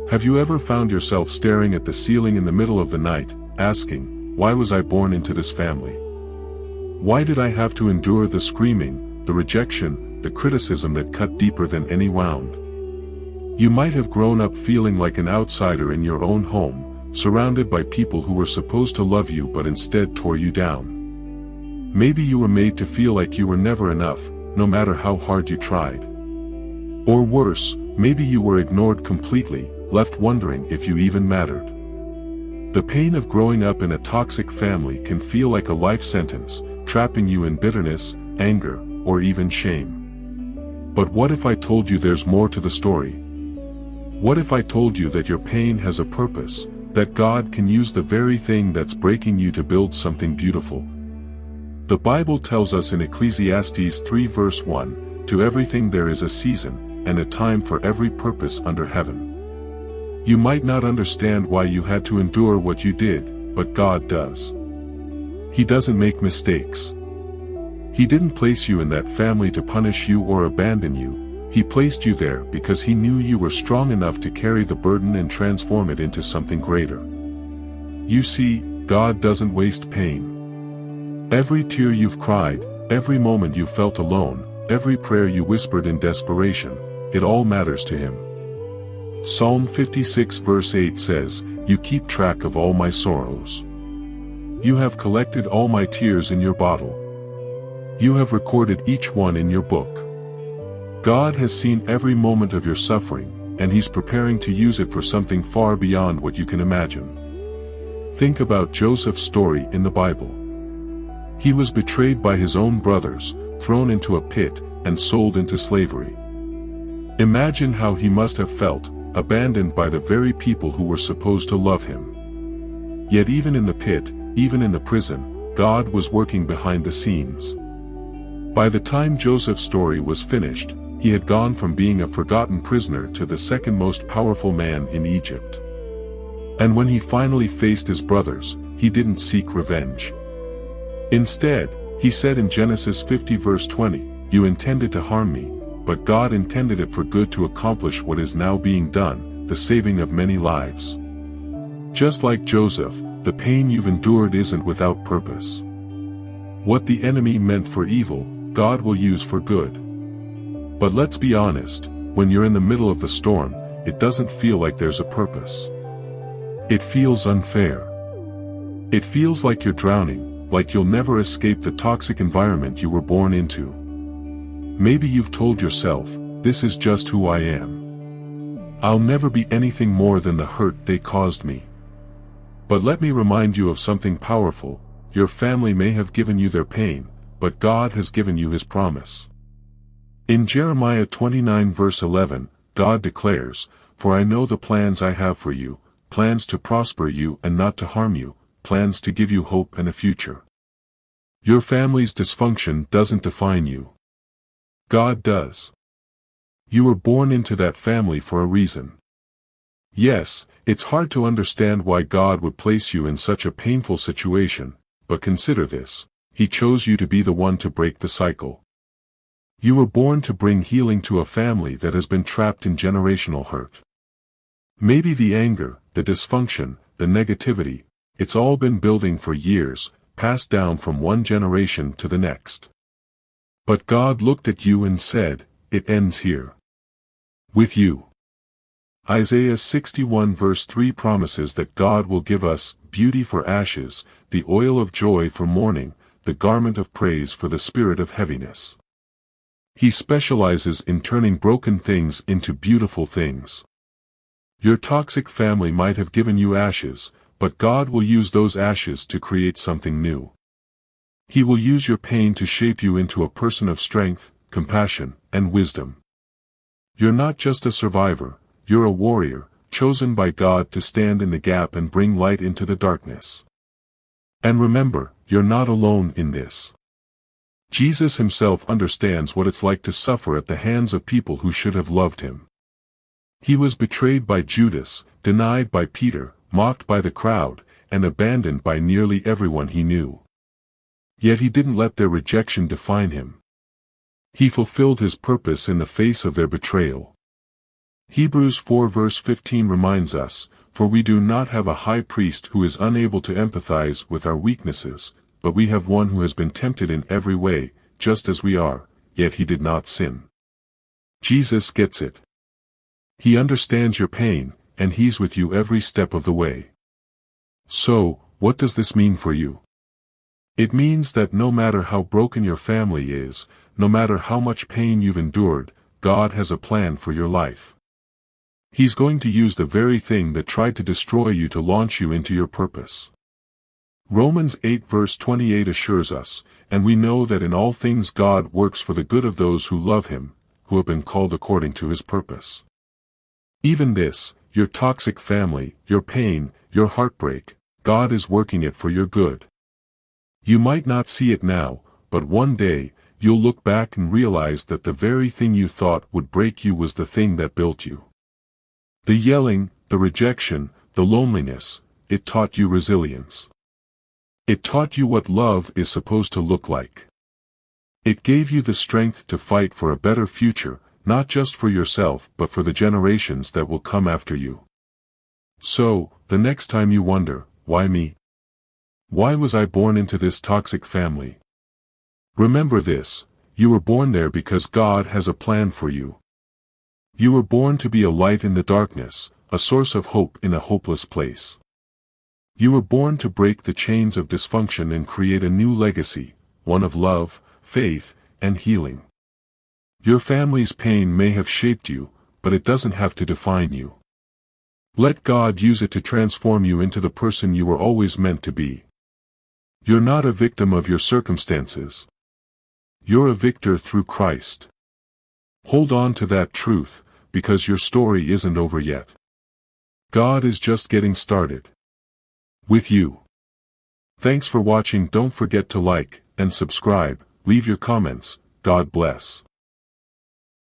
Have you ever found yourself staring at the ceiling in the middle of the night, asking, why was I born into this family? Why did I have to endure the screaming, the rejection, the criticism that cut deeper than any wound? You might have grown up feeling like an outsider in your own home, surrounded by people who were supposed to love you but instead tore you down. Maybe you were made to feel like you were never enough, no matter how hard you tried. Or worse, maybe you were ignored completely, left wondering if you even mattered. The pain of growing up in a toxic family can feel like a life sentence, trapping you in bitterness, anger, or even shame. But what if I told you there's more to the story? What if I told you that your pain has a purpose, that God can use the very thing that's breaking you to build something beautiful? The Bible tells us in Ecclesiastes 3 verse 1, "To everything there is a season, and a time for every purpose under heaven." You might not understand why you had to endure what you did, but God does. He doesn't make mistakes. He didn't place you in that family to punish you or abandon you. He placed you there because He knew you were strong enough to carry the burden and transform it into something greater. You see, God doesn't waste pain. Every tear you've cried, every moment you felt alone, every prayer you whispered in desperation, it all matters to Him. Psalm 56 verse 8 says, "You keep track of all my sorrows. You have collected all my tears in your bottle. You have recorded each one in your book." God has seen every moment of your suffering, and He's preparing to use it for something far beyond what you can imagine. Think about Joseph's story in the Bible. He was betrayed by his own brothers, thrown into a pit, and sold into slavery. Imagine how he must have felt, abandoned by the very people who were supposed to love him. Yet even in the pit, even in the prison, God was working behind the scenes. By the time Joseph's story was finished, he had gone from being a forgotten prisoner to the second most powerful man in Egypt. And when he finally faced his brothers, he didn't seek revenge. Instead, he said in Genesis 50 verse 20, "You intended to harm me, but God intended it for good to accomplish what is now being done, the saving of many lives." Just like Joseph, the pain you've endured isn't without purpose. What the enemy meant for evil, God will use for good. But let's be honest, when you're in the middle of the storm, it doesn't feel like there's a purpose. It feels unfair. It feels like you're drowning, like you'll never escape the toxic environment you were born into. Maybe you've told yourself, "This is just who I am. I'll never be anything more than the hurt they caused me." But let me remind you of something powerful. Your family may have given you their pain, but God has given you His promise. In Jeremiah 29 verse 11, God declares, "For I know the plans I have for you, plans to prosper you and not to harm you, plans to give you hope and a future." Your family's dysfunction doesn't define you. God does. You were born into that family for a reason. Yes, it's hard to understand why God would place you in such a painful situation, but consider this: He chose you to be the one to break the cycle. You were born to bring healing to a family that has been trapped in generational hurt. Maybe the anger, the dysfunction, the negativity, it's all been building for years, passed down from one generation to the next. But God looked at you and said, "It ends here. With you." Isaiah 61 verse 3 promises that God will give us beauty for ashes, the oil of joy for mourning, the garment of praise for the spirit of heaviness. He specializes in turning broken things into beautiful things. Your toxic family might have given you ashes, but God will use those ashes to create something new. He will use your pain to shape you into a person of strength, compassion, and wisdom. You're not just a survivor, you're a warrior, chosen by God to stand in the gap and bring light into the darkness. And remember, you're not alone in this. Jesus Himself understands what it's like to suffer at the hands of people who should have loved Him. He was betrayed by Judas, denied by Peter, mocked by the crowd, and abandoned by nearly everyone He knew. Yet He didn't let their rejection define Him. He fulfilled His purpose in the face of their betrayal. Hebrews 4 verse 15 reminds us, "For we do not have a high priest who is unable to empathize with our weaknesses, but we have one who has been tempted in every way, just as we are, yet he did not sin." Jesus gets it. He understands your pain, and he's with you every step of the way. So, what does this mean for you? It means that no matter how broken your family is, no matter how much pain you've endured, God has a plan for your life. He's going to use the very thing that tried to destroy you to launch you into your purpose. Romans 8 verse 28 assures us, "And we know that in all things God works for the good of those who love him, who have been called according to his purpose." Even this, your toxic family, your pain, your heartbreak, God is working it for your good. You might not see it now, but one day, you'll look back and realize that the very thing you thought would break you was the thing that built you. The yelling, the rejection, the loneliness, it taught you resilience. It taught you what love is supposed to look like. It gave you the strength to fight for a better future, not just for yourself but for the generations that will come after you. So, the next time you wonder, why me? Why was I born into this toxic family? Remember this, you were born there because God has a plan for you. You were born to be a light in the darkness, a source of hope in a hopeless place. You were born to break the chains of dysfunction and create a new legacy, one of love, faith, and healing. Your family's pain may have shaped you, but it doesn't have to define you. Let God use it to transform you into the person you were always meant to be. You're not a victim of your circumstances. You're a victor through Christ. Hold on to that truth, because your story isn't over yet. God is just getting started with you. Thanks for watching. Don't forget to like and subscribe, leave your comments. God bless.